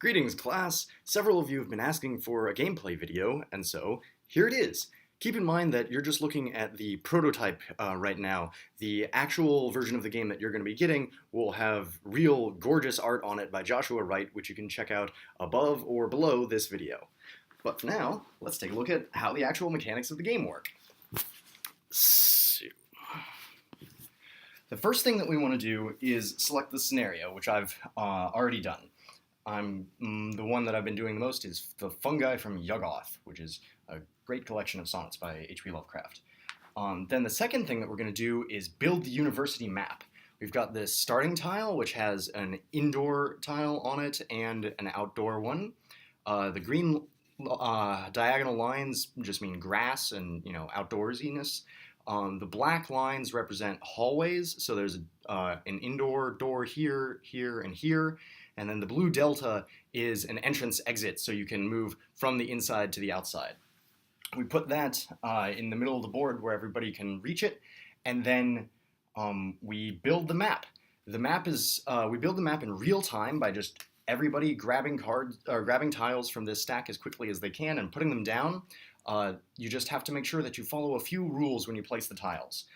Greetings, class! Several of you have been asking for a gameplay video, and so here it is. Keep in mind that you're just looking at the prototype right now. The actual version of the game that you're going to be getting will have real gorgeous art on it by Joshua Wright, which you can check out above or below this video. But for now, let's take a look at how the actual mechanics of the game work. So, the first thing that we want to do is select the scenario, which I've already done. The one that I've been doing the most is The Fungi from Yuggoth, which is a great collection of sonnets by H.P. Lovecraft. Then the second thing that we're going to do is build the university map. We've got this starting tile, which has an indoor tile on it and an outdoor one. The green diagonal lines just mean grass and, outdoorsiness. The black lines represent hallways, so there's an indoor door here, here, and here. And then the blue delta is an entrance-exit, so you can move from the inside to the outside. We put that in the middle of the board where everybody can reach it, and then we build the map. The map is we build the map in real time by just everybody grabbing tiles from this stack as quickly as they can and putting them down. You just have to make sure that you follow a few rules when you place the tiles.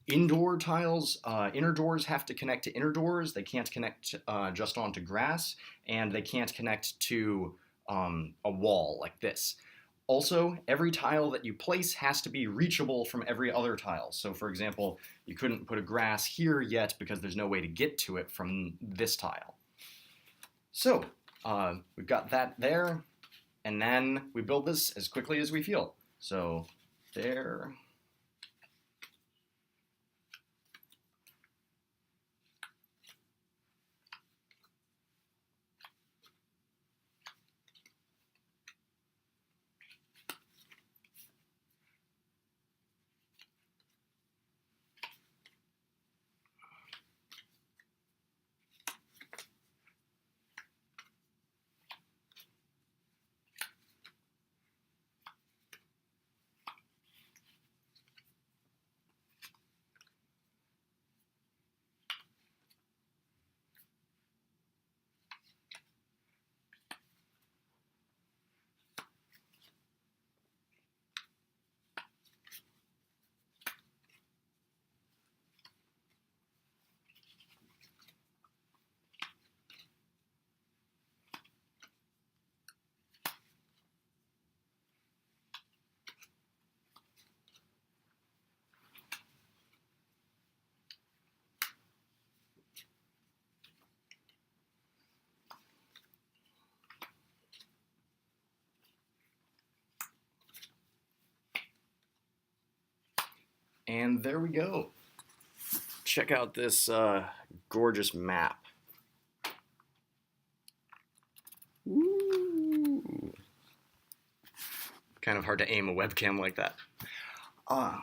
Indoor tiles, inner doors have to connect to inner doors. They can't connect just onto grass, and they can't connect to a wall like this. Also, every tile that you place has to be reachable from every other tile. So, for example, you couldn't put a grass here yet because there's no way to get to it from this tile. So, we've got that there, and then we build this as quickly as we feel. So, there. And there we go. Check out this gorgeous map. Ooh. Kind of hard to aim a webcam like that. I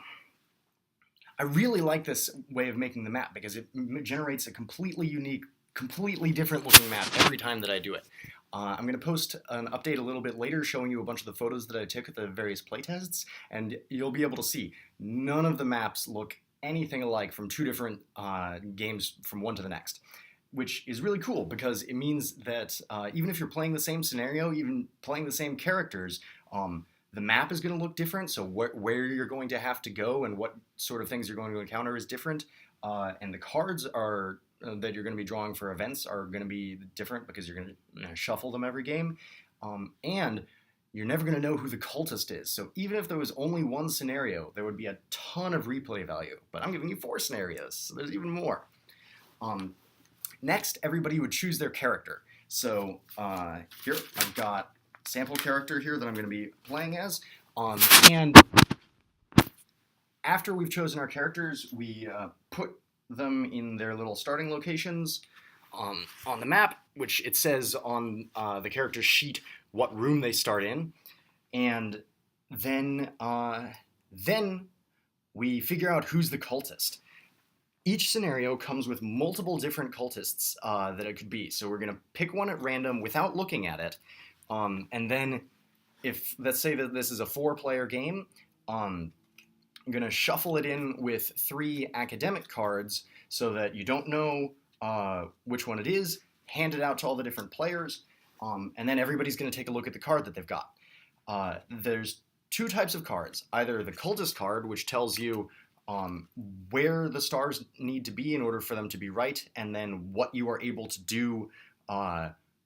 really like this way of making the map because it generates a completely unique, completely different looking map every time that I do it. I'm going to post an update a little bit later showing you a bunch of the photos that I took at the various playtests, and you'll be able to see none of the maps look anything alike from two different games from one to the next, which is really cool because it means that even if you're playing the same scenario, even playing the same characters, the map is going to look different, so where you're going to have to go and what sort of things you're going to encounter is different, and the cards are that you're going to be drawing for events are going to be different because you're going to shuffle them every game, and you're never going to know who the cultist is. So even if there was only one scenario, there would be a ton of replay value. But I'm giving you 4 scenarios, so there's even more. Next, everybody would choose their character. So here I've got a sample character here that I'm going to be playing as, and after we've chosen our characters, we put them in their little starting locations on the map, which it says on the character's sheet what room they start in, and then we figure out who's the cultist. Each scenario comes with multiple different cultists that it could be, so we're going to pick one at random without looking at it, and then if, let's say that this is a 4-player game, I'm going to shuffle it in with 3 academic cards so that you don't know which one it is, hand it out to all the different players, and then everybody's going to take a look at the card that they've got. There's two types of cards. Either the Cultist card, which tells you where the stars need to be in order for them to be right, and then what you are able to do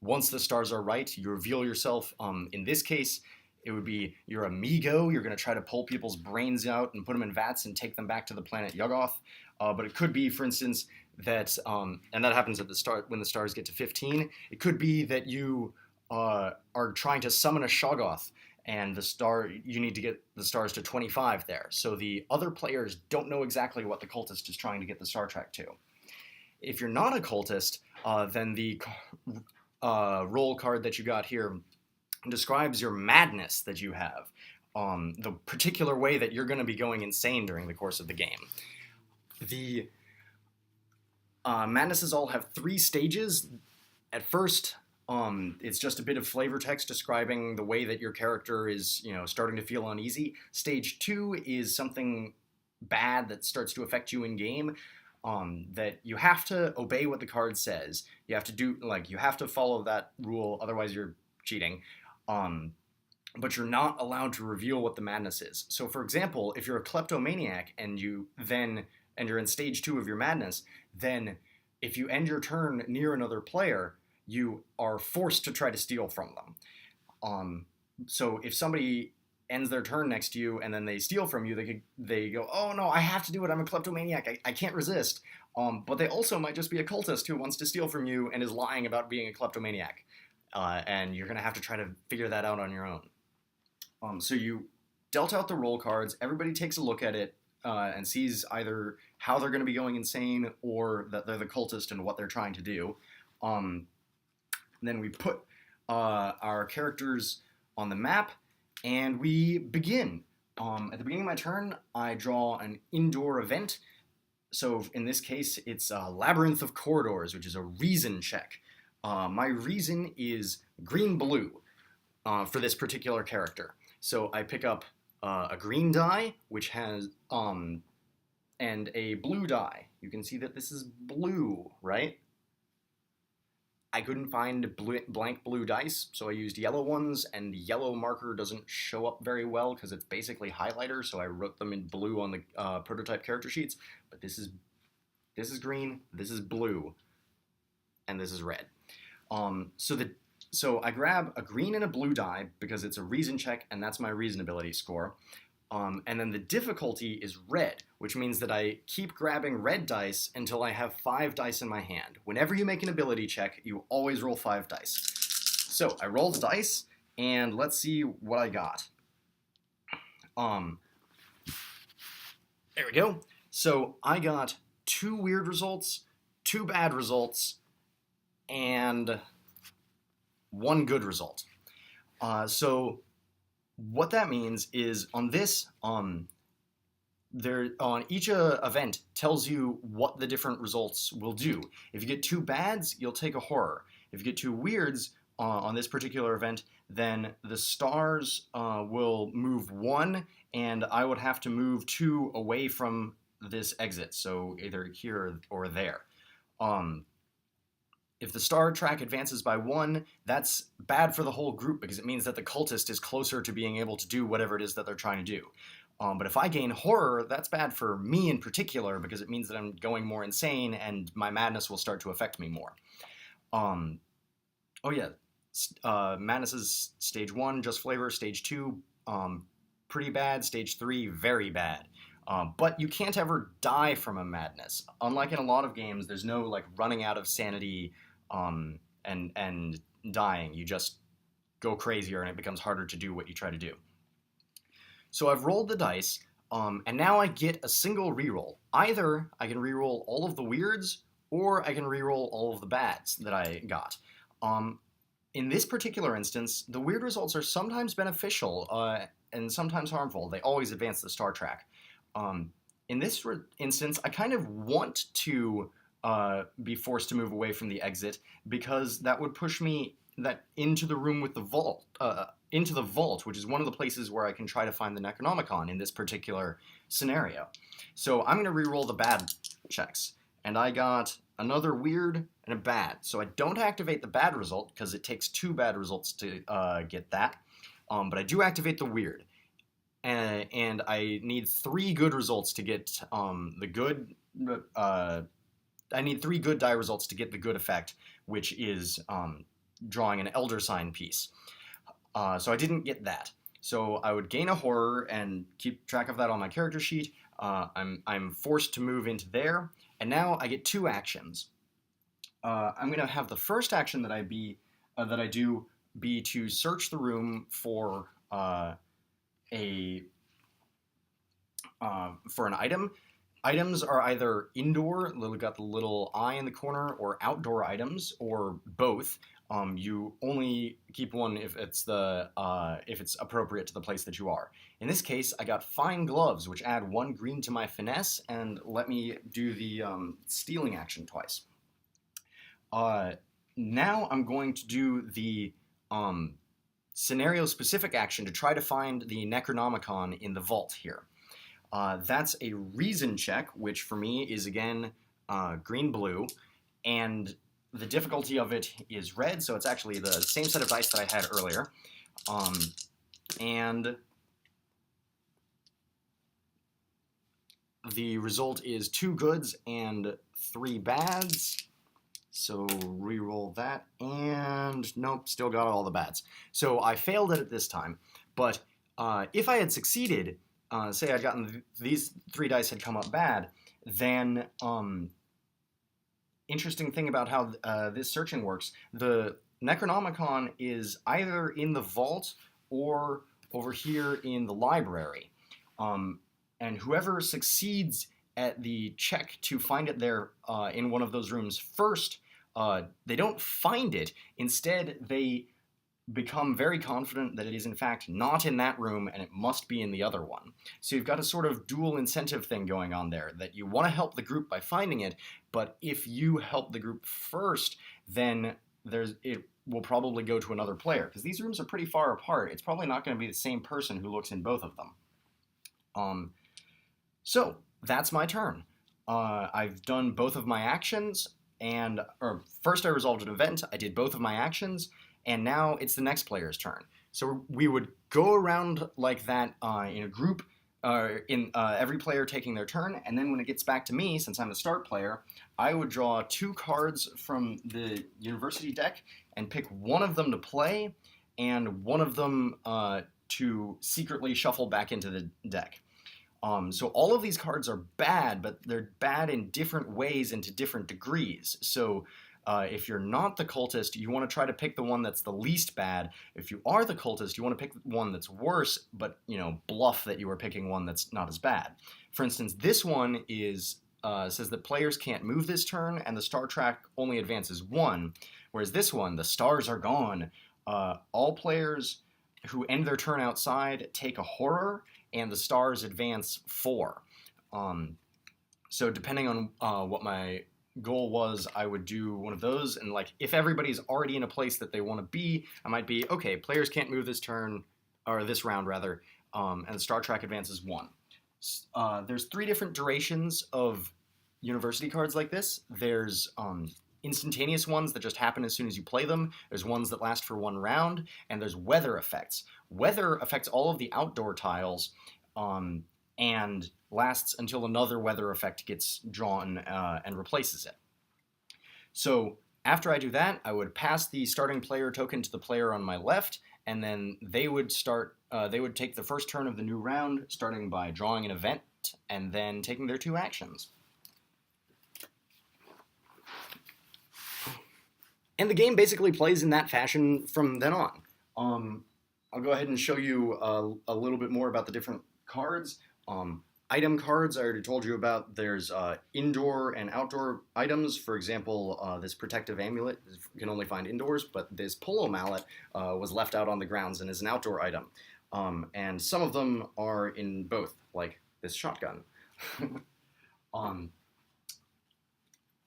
once the stars are right. You reveal yourself. In this case, it would be your amigo. You're going to try to pull people's brains out and put them in vats and take them back to the planet Yuggoth. But it could be, for instance, that, and that happens at the start when the stars get to 15. It could be that you are trying to summon a Shoggoth, and you need to get the stars to 25 there. So the other players don't know exactly what the Cultist is trying to get the star track to. If you're not a Cultist, then the roll card that you got here describes your madness that you have, the particular way that you're going to be going insane during the course of the game. The madnesses all have 3 stages. At first, it's just a bit of flavor text describing the way that your character is, starting to feel uneasy. Stage 2 is something bad that starts to affect you in game. That you have to obey what the card says. You have to follow that rule, otherwise you're cheating. But you're not allowed to reveal what the madness is. So, for example, if you're a kleptomaniac and you're in stage 2 of your madness, then if you end your turn near another player, you are forced to try to steal from them. So if somebody ends their turn next to you and then they steal from you, they go, oh no, I have to do it, I'm a kleptomaniac, I can't resist. But they also might just be a cultist who wants to steal from you and is lying about being a kleptomaniac. And you're going to have to try to figure that out on your own. So you dealt out the roll cards, everybody takes a look at it and sees either how they're going to be going insane or that they're the cultist and what they're trying to do. Then we put our characters on the map, and we begin. At the beginning of my turn, I draw an indoor event. So in this case, it's a Labyrinth of Corridors, which is a reason check. My reason is green-blue for this particular character. So I pick up a green die, which has, and a blue die. You can see that this is blue, right? I couldn't find blank blue dice, so I used yellow ones, and the yellow marker doesn't show up very well because it's basically highlighter, so I wrote them in blue on the prototype character sheets. But this is green, this is blue, and this is red. So I grab a green and a blue die because it's a reason check, and that's my reasonability score. And then the difficulty is red, which means that I keep grabbing red dice until I have 5 dice in my hand. Whenever you make an ability check, you always roll 5 dice. So I rolled the dice, and let's see what I got. There we go. So I got 2 weird results, 2 bad results, and 1 good result. So what that means is on this, each event tells you what the different results will do. If you get 2 bads, you'll take a horror. If you get 2 weirds on this particular event, then the stars will move 1, and I would have to move 2 away from this exit, so either here or there. If the star track advances by 1, that's bad for the whole group because it means that the cultist is closer to being able to do whatever it is that they're trying to do. But if I gain horror, that's bad for me in particular because it means that I'm going more insane and my madness will start to affect me more. Madness is stage 1, just flavor. Stage 2, pretty bad. Stage 3, very bad. But you can't ever die from a madness. Unlike in a lot of games, there's no running out of sanity and dying. You just go crazier and it becomes harder to do what you try to do. So I've rolled the dice, and now I get a single reroll. Either I can reroll all of the weirds, or I can reroll all of the bads that I got. In this particular instance, the weird results are sometimes beneficial and sometimes harmful. They always advance the star track. In this instance, I kind of want to be forced to move away from the exit because that would push me into the room with the vault, into the vault, which is one of the places where I can try to find the Necronomicon in this particular scenario. So I'm going to re-roll the bad checks. and I got another weird and a bad. So I don't activate the bad result because it takes 2 bad results to get that. But I do activate the weird, and I need 3 good results to get the good. I need 3 good die results to get the good effect, which is drawing an Elder Sign piece. So I didn't get that. So I would gain a horror and keep track of that on my character sheet. I'm forced to move into there, and now I get 2 actions. I'm gonna have the first action that I do be to search the room for for an item. Items are either indoor, got the little eye in the corner, or outdoor items, or both. You only keep one if it's appropriate to the place that you are. In this case, I got fine gloves, which add 1 green to my finesse and let me do the stealing action twice. Now I'm going to do the scenario-specific action to try to find the Necronomicon in the vault here. That's a reason check, which for me is again green-blue, and the difficulty of it is red, so it's actually the same set of dice that I had earlier. And the result is 2 goods and 3 bads. So re-roll that, and nope, still got all the bads. So I failed it at this time, but if I had succeeded, say I'd gotten these 3 dice had come up bad, then interesting thing about how this searching works, the Necronomicon is either in the vault or over here in the library. And whoever succeeds at the check to find it there in one of those rooms first, they don't find it. Instead, they become very confident that it is in fact not in that room and it must be in the other one. So you've got a sort of dual incentive thing going on there, that you want to help the group by finding it, but if you help the group first, then it will probably go to another player, because these rooms are pretty far apart. It's probably not going to be the same person who looks in both of them. So that's my turn. I've done both of my actions, first I resolved an event, I did both of my actions, and now it's the next player's turn. So we would go around like that in a group, every player taking their turn, and then when it gets back to me, since I'm the start player, I would draw 2 cards from the university deck and pick one of them to play, and one of them to secretly shuffle back into the deck. So all of these cards are bad, but they're bad in different ways and to different degrees. So if you're not the cultist, you want to try to pick the one that's the least bad. If you are the cultist, you want to pick one that's worse, but bluff that you are picking one that's not as bad. For instance, this one says that players can't move this turn, and the star track only advances 1. Whereas this one, the stars are gone. All players who end their turn outside take a horror, and the stars advance 4. So depending on what my goal was, I would do one of those, and if everybody's already in a place that they want to be, I might be, okay, players can't move this turn, or this round rather, and the star track advances 1. There's 3 different durations of university cards like this. There's instantaneous ones that just happen as soon as you play them. There's ones that last for 1 round, and there's weather effects. Weather affects all of the outdoor tiles, and lasts until another weather effect gets drawn and replaces it. So after I do that, I would pass the starting player token to the player on my left, and then they would take the first turn of the new round, starting by drawing an event and then taking their 2 actions. And the game basically plays in that fashion from then on. I'll go ahead and show you a little bit more about the different cards. Item cards I already told you about. There's indoor and outdoor items. For example, this protective amulet you can only find indoors, but this polo mallet was left out on the grounds and is an outdoor item. And some of them are in both, like this shotgun.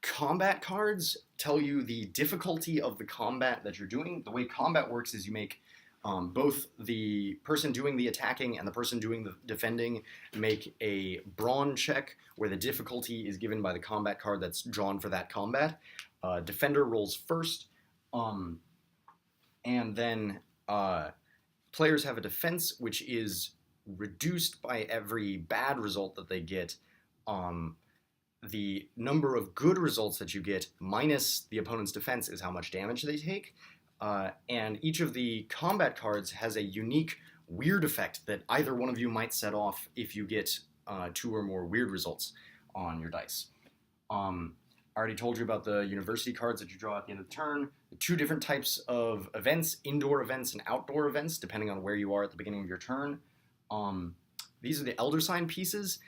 Combat cards tell you the difficulty of the combat that you're doing. The way combat works is you make Both the person doing the attacking and the person doing the defending make a brawn check where the difficulty is given by the combat card that's drawn for that combat. Defender rolls first, and then players have a defense which is reduced by every bad result that they get. The number of good results that you get minus the opponent's defense is how much damage they take. And each of the combat cards has a unique weird effect that either one of you might set off if you get 2 or more weird results on your dice. I already told you about the university cards that you draw at the end of the turn. The 2 different types of events, indoor events and outdoor events, depending on where you are at the beginning of your turn. These are the Elder Sign pieces.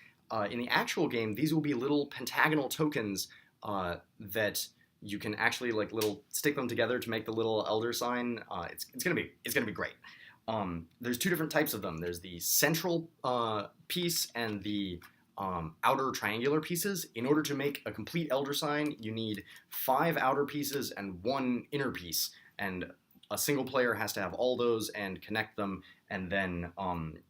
In the actual game, these will be little pentagonal tokens that you can actually stick them together to make the little elder sign. It's gonna be great. There's 2 different types of them. There's the central piece and the outer triangular pieces. In order to make a complete elder sign, you need 5 outer pieces and 1 inner piece, and a single player has to have all those and connect them. And then,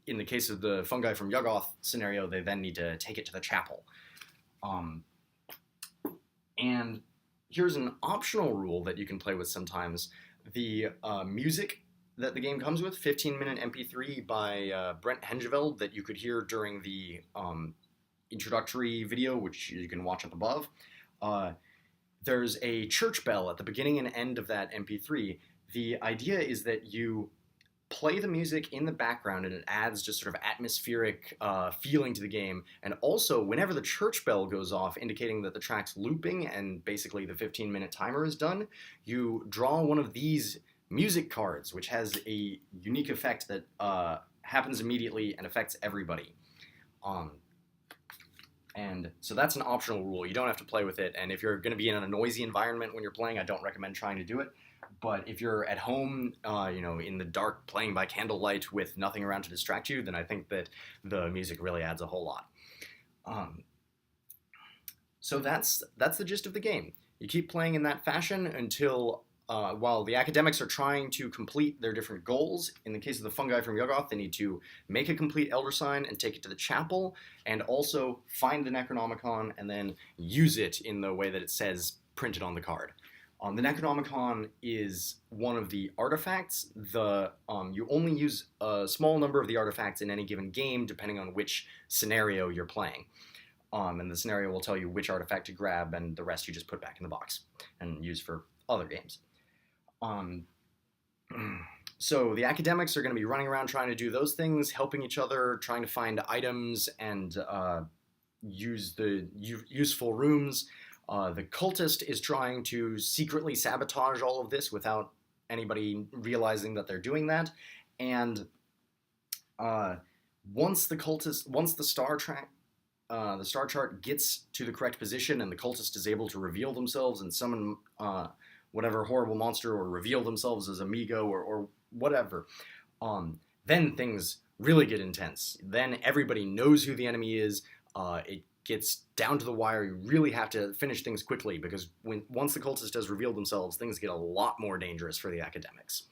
in the case of the fungi from Yuggoth scenario, they then need to take it to the chapel. And here's an optional rule that you can play with sometimes. The music that the game comes with, 15-minute MP3 by Brent Hengeveld that you could hear during the introductory video, which you can watch up above. There's a church bell at the beginning and end of that MP3. The idea is that you play the music in the background and it adds just sort of atmospheric feeling to the game. And also, whenever the church bell goes off, indicating that the track's looping and basically the 15-minute timer is done, you draw one of these music cards, which has a unique effect that happens immediately and affects everybody. And so that's an optional rule. You don't have to play with it. And if you're going to be in a noisy environment when you're playing, I don't recommend trying to do it. But if you're at home, in the dark, playing by candlelight with nothing around to distract you, then I think that the music really adds a whole lot. So that's the gist of the game. You keep playing in that fashion until, while the academics are trying to complete their different goals. In the case of the fungi from Yuggoth, they need to make a complete elder sign and take it to the chapel, and also find the Necronomicon and then use it in the way that it says printed on the card. The Necronomicon is one of the artifacts. You only use a small number of the artifacts in any given game, depending on which scenario you're playing. And the scenario will tell you which artifact to grab, and the rest you just put back in the box and use for other games. So the academics are going to be running around trying to do those things, helping each other, trying to find items and use the useful rooms. The cultist is trying to secretly sabotage all of this without anybody realizing that they're doing that. And once the star chart gets to the correct position and the cultist is able to reveal themselves and summon whatever horrible monster or reveal themselves as Amigo or whatever, then things really get intense. Then everybody knows who the enemy is. It gets down to the wire. You really have to finish things quickly, because once the cultist has revealed themselves, things get a lot more dangerous for the academics.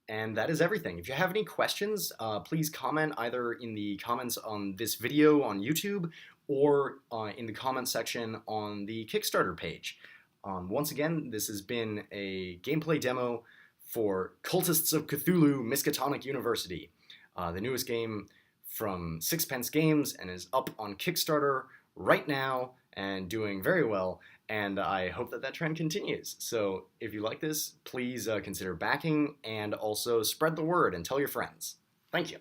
And that is everything. If you have any questions, please comment either in the comments on this video on YouTube or in the comment section on the Kickstarter page. Once again, this has been a gameplay demo for Cultists of Cthulhu Miskatonic University, the newest game from Sixpence Games, and is up on Kickstarter right now and doing very well, and I hope that that trend continues. So if you like this, please consider backing and also spread the word and tell your friends. Thank you.